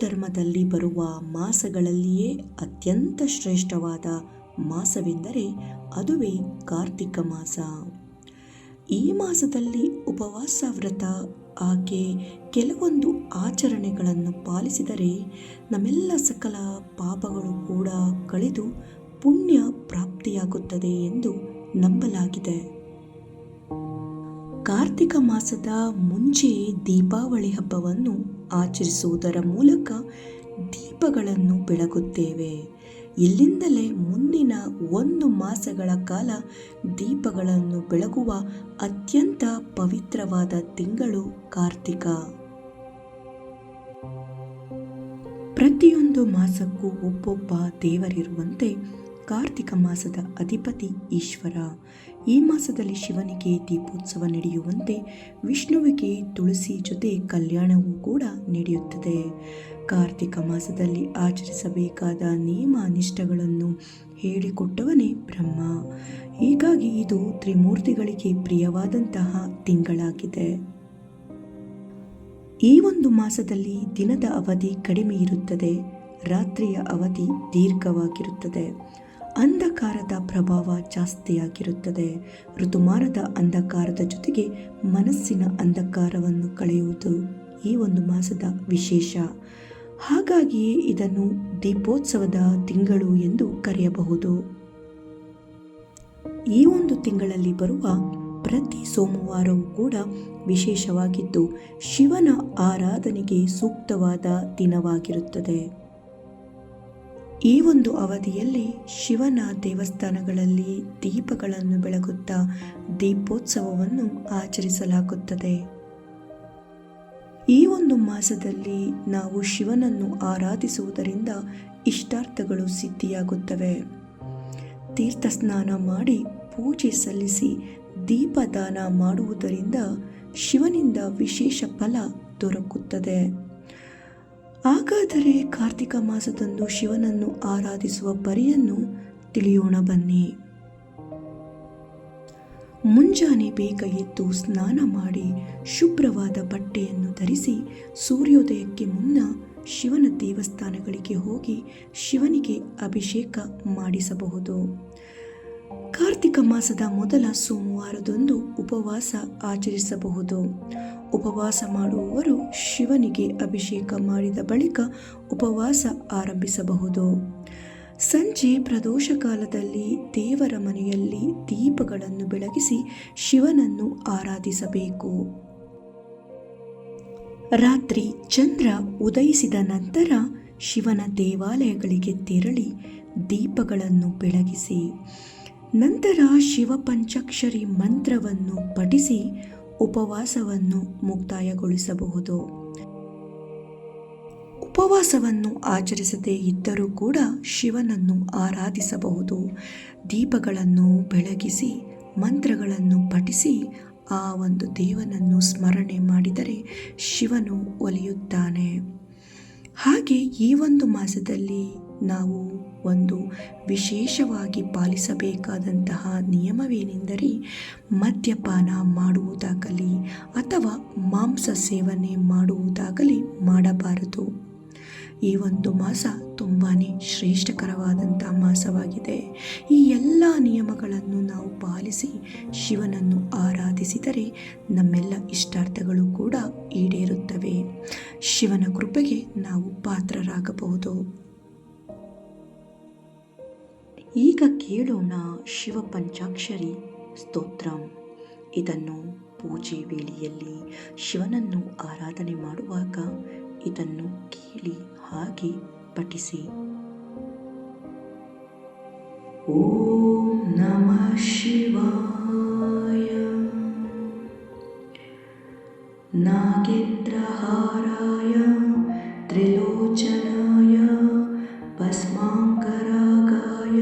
ಧರ್ಮದಲ್ಲಿ ಬರುವ ಮಾಸಗಳಲ್ಲಿಯೇ ಅತ್ಯಂತ ಶ್ರೇಷ್ಠವಾದ ಮಾಸವೆಂದರೆ ಅದುವೇ ಕಾರ್ತಿಕ ಮಾಸ. ಈ ಮಾಸದಲ್ಲಿ ಉಪವಾಸ ವ್ರತ ಹಾಗೆ ಕೆಲವೊಂದು ಆಚರಣೆಗಳನ್ನು ಪಾಲಿಸಿದರೆ ನಮ್ಮೆಲ್ಲ ಸಕಲ ಪಾಪಗಳು ಕೂಡ ಕಳೆದು ಪುಣ್ಯ ಪ್ರಾಪ್ತಿಯಾಗುತ್ತದೆ ಎಂದು ನಂಬಲಾಗಿದೆ. ಕಾರ್ತಿಕ ಮಾಸದ ಮುಂಚೆ ದೀಪಾವಳಿ ಹಬ್ಬವನ್ನು ಆಚರಿಸುವುದರ ಮೂಲಕ ದೀಪಗಳನ್ನು ಬೆಳಗುತ್ತೇವೆ. ಇಲ್ಲಿಂದಲೇ ಮುಂದಿನ 1 ಮಾಸಗಳ ಕಾಲ ದೀಪಗಳನ್ನು ಬೆಳಗುವ ಅತ್ಯಂತ ಪವಿತ್ರವಾದ ತಿಂಗಳು ಕಾರ್ತಿಕ. ಪ್ರತಿಯೊಂದು ಮಾಸಕ್ಕೂ ಒಬ್ಬೊಬ್ಬ ದೇವರಿರುವಂತೆ ಕಾರ್ತಿಕ ಮಾಸದ ಅಧಿಪತಿ ಈಶ್ವರ. ಈ ಮಾಸದಲ್ಲಿ ಶಿವನಿಗೆ ದೀಪೋತ್ಸವ ನಡೆಯುವಂತೆ ವಿಷ್ಣುವಿಗೆ ತುಳಸಿ ಜೊತೆ ಕಲ್ಯಾಣವೂ ಕೂಡ ನಡೆಯುತ್ತದೆ. ಕಾರ್ತಿಕ ಮಾಸದಲ್ಲಿ ಆಚರಿಸಬೇಕಾದ ನಿಯಮ ನಿಷ್ಠೆಗಳನ್ನು ಹೇಳಿಕೊಟ್ಟವನೇ ಬ್ರಹ್ಮ. ಹೀಗಾಗಿ ಇದು ತ್ರಿಮೂರ್ತಿಗಳಿಗೆ ಪ್ರಿಯವಾದಂತಹ ತಿಂಗಳಾಗಿದೆ. ಈ ಒಂದು ಮಾಸದಲ್ಲಿ ದಿನದ ಅವಧಿ ಕಡಿಮೆ ಇರುತ್ತದೆ, ರಾತ್ರಿಯ ಅವಧಿ ದೀರ್ಘವಾಗಿರುತ್ತದೆ, ಅಂಧಕಾರದ ಪ್ರಭಾವ ಜಾಸ್ತಿಯಾಗಿರುತ್ತದೆ. ಋತುಮಾನದ ಅಂಧಕಾರದ ಜೊತೆಗೆ ಮನಸ್ಸಿನ ಅಂಧಕಾರವನ್ನು ಕಳೆಯುವುದು ಈ ಒಂದು ಮಾಸದ ವಿಶೇಷ. ಹಾಗಾಗಿಯೇ ಇದನ್ನು ದೀಪೋತ್ಸವದ ತಿಂಗಳು ಎಂದು ಕರೆಯಬಹುದು. ಈ ಒಂದು ತಿಂಗಳಲ್ಲಿ ಬರುವ ಪ್ರತಿ ಸೋಮವಾರವೂ ಕೂಡ ವಿಶೇಷವಾಗಿದ್ದು ಶಿವನ ಆರಾಧನೆಗೆ ಸೂಕ್ತವಾದ ದಿನವಾಗಿರುತ್ತದೆ. ಈ ಒಂದು ಅವಧಿಯಲ್ಲಿ ಶಿವನ ದೇವಸ್ಥಾನಗಳಲ್ಲಿ ದೀಪಗಳನ್ನು ಬೆಳಗುತ್ತಾ ದೀಪೋತ್ಸವವನ್ನು ಆಚರಿಸಲಾಗುತ್ತದೆ. ಈ ಒಂದು ಮಾಸದಲ್ಲಿ ನಾವು ಶಿವನನ್ನು ಆರಾಧಿಸುವುದರಿಂದ ಇಷ್ಟಾರ್ಥಗಳು ಸಿದ್ಧಿಯಾಗುತ್ತವೆ. ತೀರ್ಥ ಸ್ನಾನ ಮಾಡಿ ಪೂಜೆ ಸಲ್ಲಿಸಿ ದೀಪದಾನ ಮಾಡುವುದರಿಂದ ಶಿವನಿಂದ ವಿಶೇಷ ಫಲ ದೊರಕುತ್ತದೆ. ಹಾಗಾದರೆ ಕಾರ್ತಿಕ ಮಾಸದಂದು ಶಿವನನ್ನು ಆರಾಧಿಸುವ ಪರಿಯನ್ನು ತಿಳಿಯೋಣ ಬನ್ನಿ. ಮುಂಜಾನೆ ಬೇಗ ಎದ್ದು ಸ್ನಾನ ಮಾಡಿ ಶುಭ್ರವಾದ ಬಟ್ಟೆಯನ್ನು ಧರಿಸಿ ಸೂರ್ಯೋದಯಕ್ಕೆ ಮುನ್ನ ಶಿವನ ದೇವಸ್ಥಾನಗಳಿಗೆ ಹೋಗಿ ಶಿವನಿಗೆ ಅಭಿಷೇಕ ಮಾಡಿಸಬಹುದು. ಕಾರ್ತಿಕ ಮಾಸದ ಮೊದಲ ಸೋಮವಾರದಂದು ಉಪವಾಸ ಆಚರಿಸಬಹುದು. ಉಪವಾಸ ಮಾಡುವವರು ಶಿವನಿಗೆ ಅಭಿಷೇಕ ಮಾಡಿದ ಬಳಿಕ ಉಪವಾಸ ಆರಂಭಿಸಬಹುದು. ಸಂಜೆ ಪ್ರದೋಷ ಕಾಲದಲ್ಲಿ ದೇವರ ಮನೆಯಲ್ಲಿ ದೀಪಗಳನ್ನು ಬೆಳಗಿಸಿ ಶಿವನನ್ನು ಆರಾಧಿಸಬೇಕು. ರಾತ್ರಿ ಚಂದ್ರ ಉದಯಿಸಿದ ನಂತರ ಶಿವನ ದೇವಾಲಯಗಳಿಗೆ ತೆರಳಿ ದೀಪಗಳನ್ನು ಬೆಳಗಿಸಿ ನಂತರ ಶಿವ ಪಂಚಾಕ್ಷರಿ ಮಂತ್ರವನ್ನು ಪಠಿಸಿ ಉಪವಾಸವನ್ನು ಮುಕ್ತಾಯಗೊಳಿಸಬಹುದು. ಉಪವಾಸವನ್ನು ಆಚರಿಸದೇ ಇದ್ದರೂ ಕೂಡ ಶಿವನನ್ನು ಆರಾಧಿಸಬಹುದು. ದೀಪಗಳನ್ನು ಬೆಳಗಿಸಿ ಮಂತ್ರಗಳನ್ನು ಪಠಿಸಿ ಆ ಒಂದು ದೇವನನ್ನು ಸ್ಮರಣೆ ಮಾಡಿದರೆ ಶಿವನು ಒಲಿಯುತ್ತಾನೆ. ಹಾಗೆ ಈ ಒಂದು ಮಾಸದಲ್ಲಿ ನಾವು ಒಂದು ವಿಶೇಷವಾಗಿ ಪಾಲಿಸಬೇಕಾದಂತಹ ನಿಯಮವೇನೆಂದರೆ ಮದ್ಯಪಾನ ಮಾಡುವುದಾಗಲಿ ಅಥವಾ ಮಾಂಸ ಸೇವನೆ ಮಾಡುವುದಾಗಲಿ ಮಾಡಬಾರದು. ಈ ಒಂದು ಮಾಸ ತುಂಬಾ ಶ್ರೇಷ್ಠಕರವಾದಂಥ ಮಾಸವಾಗಿದೆ. ಈ ಎಲ್ಲ ನಿಯಮಗಳನ್ನು ನಾವು ಪಾಲಿಸಿ ಶಿವನನ್ನು ಆರಾಧಿಸಿದರೆ ನಮ್ಮೆಲ್ಲ ಇಷ್ಟಾರ್ಥಗಳು ಕೂಡ ಈಡೇರುತ್ತವೆ. ಶಿವನ ಕೃಪೆಗೆ ನಾವು ಪಾತ್ರರಾಗಬಹುದು. ಈಗ ಕೇಳೋಣ ಶಿವ ಪಂಚಾಕ್ಷರಿ ಸ್ತೋತ್ರ. ಇದನ್ನು ಪೂಜೆ ವೇಳೆಯಲ್ಲಿ ಶಿವನನ್ನು ಆರಾಧನೆ ಮಾಡುವಾಗ ಇದನ್ನು ಕೇಳಿ ಹಾಗೆ ಪಠಿಸಿ. ಓಂ ನಮಃ ಶಿವಾಯ. ನಾಗೇಂದ್ರಹಾರಾಯ ತ್ರಿಲೋಚನಾಯ ಭಸ್ಮಾಂಗರಾಗಾಯ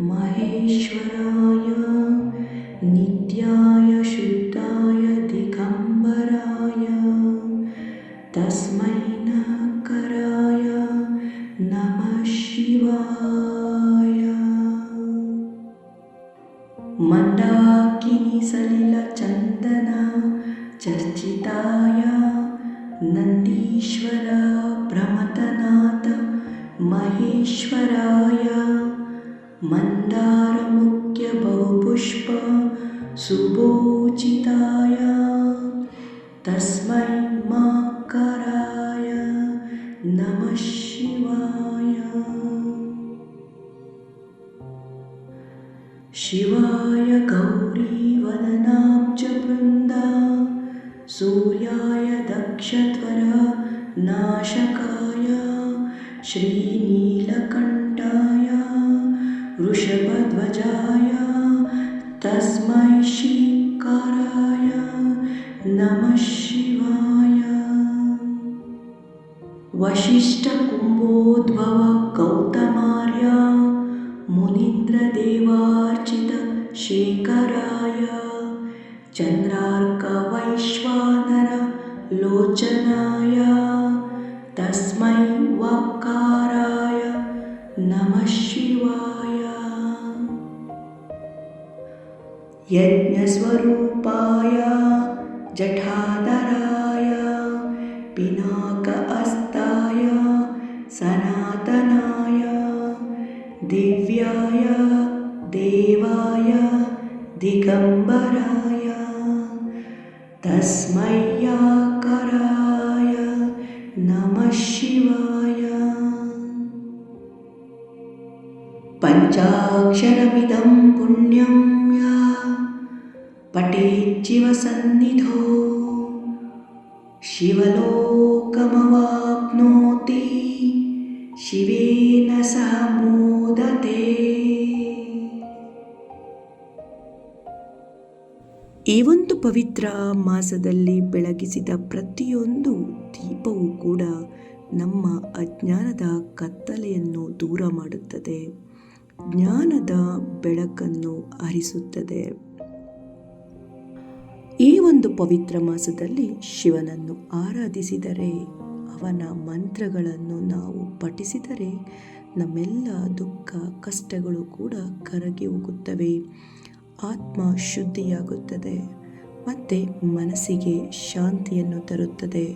ಮಹೇಶ್ವರಾಯ ನಿತ್ಯಾಯ ಶುದ್ಧಾಯ ದಿಗಂಬರಾಯ ತಸ್ಮೈ ನಕರಾಯ ನಮಃ ಶಿವಾಯ. ಮಂದಾಕಿನಿ ಸಲಿಲ ಚಂದನ ಚರ್ಚಿತಾಯ ನಂದೀಶ್ವರ ಪ್ರಮಥನಾಥ ಮಹೇಶ್ವರಾಯ ಮಂದಾರ ಮುಖ್ಯ ಬಹುಪುಷ್ಪ ಸುಭೋಚಿತಾಯ ತಸ್ಮೈ ಮಾಕರಾಯ ನಮಃ ಶಿವಾಯ. ಶಿವಾಯ ಗೌರೀವದನಾಬ್ಜ ವೃಂದ ಸೂರ್ಯಾಯ ದಕ್ಷಧ್ವರ ನಾಶಕಾಯ ಶ್ರೀನೀಲಕಂಠಾಯ ವೃಷಭಧ್ವಜಾಯ ತಸ್ಮೈ ಶ್ರೀಕಾರಾಯ ನಮಃ ಶಿವಾಯ. ವಸಿಷ್ಠ ಕುಂಭೋದ್ಭವ ಗೌತಮಾರ್ಯ ಮುನೀಂದ್ರದೇವಾರ್ಚಿತ ಶೇಖರಾಯ ಚಂದ್ರಾರ್ಕ ವೈಶ್ವಾನರ ಲೋಚನಾಯ ತಸ್ಮೈ ವಕಾರಾಯ ನಮಃ ಶಿವಾಯ. ಯಜ್ಞಸ್ವರೂಪಾಯ ಜಠಾಧರಾಯ ಪಿನಾಕ ಹಸ್ತಾಯ ಸನಾತನಾಯ ದಿವ್ಯಾಯ ದೇವಾಯ ದಿಗಂಬರಾಯ ತಸ್ಮೈ ಯಾಕರಾಯ ನಮಃ ಶಿವಾಯ. ಪಂಚಾಕ್ಷರಮಿದಂ ಪುಣ್ಯಂ ಯಾ ಪಠೇಜ್ಜಿವ ಸನ್ನಿಧೋ ಶಿವಲೋಕಮವಾಪ್ನೋತಿ ಶಿವೇನ ಸಹ ಮೋದತೆ. ಈ ಒಂದು ಪವಿತ್ರ ಮಾಸದಲ್ಲಿ ಬೆಳಗಿಸಿದ ಪ್ರತಿಯೊಂದು ದೀಪವೂ ಕೂಡ ನಮ್ಮ ಅಜ್ಞಾನದ ಕತ್ತಲೆಯನ್ನು ದೂರ ಮಾಡುತ್ತದೆ, ಜ್ಞಾನದ ಬೆಳಕನ್ನು ಹರಿಸುತ್ತದೆ. ಈ ಒಂದು ಪವಿತ್ರ ಮಾಸದಲ್ಲಿ ಶಿವನನ್ನು ಆರಾಧಿಸಿದರೆ, ಅವನ ಮಂತ್ರಗಳನ್ನು ನಾವು ಪಠಿಸಿದರೆ ನಮ್ಮೆಲ್ಲ ದುಃಖ ಕಷ್ಟಗಳು ಕೂಡ ಕರಗಿ ಹೋಗುತ್ತವೆ, ಆತ್ಮ ಶುದ್ಧಿಯಾಗುತ್ತದೆ ಮತ್ತು ಮನಸ್ಸಿಗೆ ಶಾಂತಿಯನ್ನು ತರುತ್ತದೆ.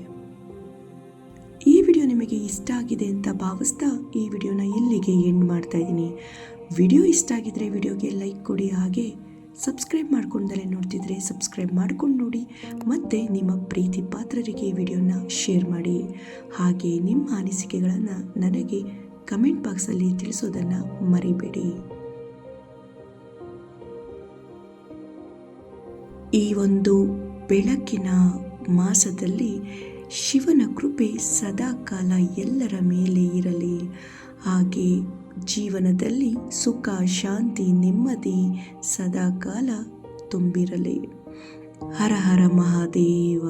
ಈ ವಿಡಿಯೋ ನಿಮಗೆ ಇಷ್ಟ ಆಗಿದೆ ಅಂತ ಭಾವಿಸ್ತಾ ಈ ವಿಡಿಯೋನ ಇಲ್ಲಿಗೆ ಎಂಡ್ ಮಾಡ್ತಾ ಇದ್ದೀನಿ. ವಿಡಿಯೋ ಇಷ್ಟ ಆಗಿದ್ರೆ ವಿಡಿಯೋಗೆ ಲೈಕ್ ಕೊಡಿ, ಹಾಗೆ ಸಬ್ಸ್ಕ್ರೈಬ್ ಮಾಡ್ಕೊಂಡಲೇ ನೋಡ್ತಿದ್ರೆ ಸಬ್ಸ್ಕ್ರೈಬ್ ಮಾಡ್ಕೊಂಡು ನೋಡಿ, ಮತ್ತು ನಿಮ್ಮ ಪ್ರೀತಿ ಪಾತ್ರರಿಗೆ ಈ ವಿಡಿಯೋನ ಶೇರ್ ಮಾಡಿ. ಹಾಗೆ ನಿಮ್ಮ ಅನಿಸಿಕೆಗಳನ್ನು ನನಗೆ ಕಮೆಂಟ್ ಬಾಕ್ಸಲ್ಲಿ ತಿಳಿಸೋದನ್ನು ಮರಿಬೇಡಿ. ಈ ಒಂದು ಬೆಳಕಿನ ಮಾಸದಲ್ಲಿ ಶಿವನ ಕೃಪೆ ಸದಾಕಾಲ ಎಲ್ಲರ ಮೇಲೆ ಇರಲಿ. ಹಾಗೆ ಜೀವನದಲ್ಲಿ ಸುಖ ಶಾಂತಿ ನೆಮ್ಮದಿ ಸದಾಕಾಲ ತುಂಬಿರಲಿ. ಹರ ಹರ ಮಹಾದೇವ.